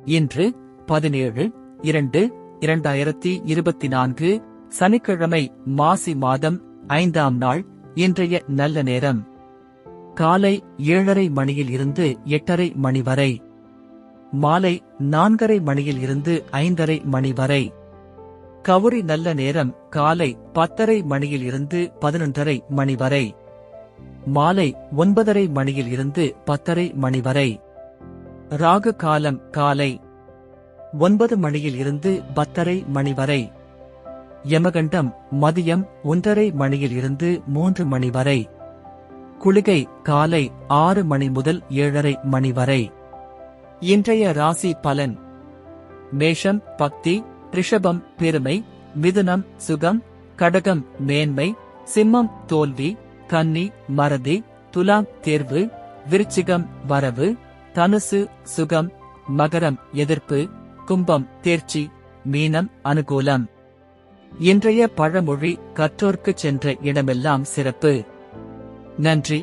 இன்று 17/2/2024 சனிக்கிழமை, மாசி மாதம் 5ஆம் நாள். இன்றைய நல்ல நேரம் காலை 7:30 மணியில் இருந்து 8:30 மணி வரை, மாலை 4:30 மணியில் இருந்து 5:30 மணி வரை. கவுரி நல்ல நேரம் காலை 10:30 மணியில் இருந்து 11:30 மணி வரை, மாலை 9:30 மணியில் இருந்து 10:30 மணி வரை. ராகு காலம் காலை 9 மணியில் இருந்து 10:30 மணி வரை. யமகண்டம் மதியம் 1:30 மணியில் இருந்து 3 மணி வரை. குளிகை காலை 6 மணி முதல் 7:30 மணி வரை. இன்றைய ராசி பலன்: மேஷம் பக்தி, ரிஷபம் பெருமை, மிதுனம் சுகம், கடகம் மேன்மை, சிம்மம் தோல்வி, கன்னி மறதி, துலாம் தேர்வு, விருச்சிகம் வரவு, தனுசு சுகம், மகரம் எதிர்ப்பு, கும்பம் தேர்ச்சி, மீனம் அனுகூலம். இன்றைய பழமொழி: கற்றோர்க்குச் சென்ற இடமெல்லாம் சிறப்பு. நன்றி.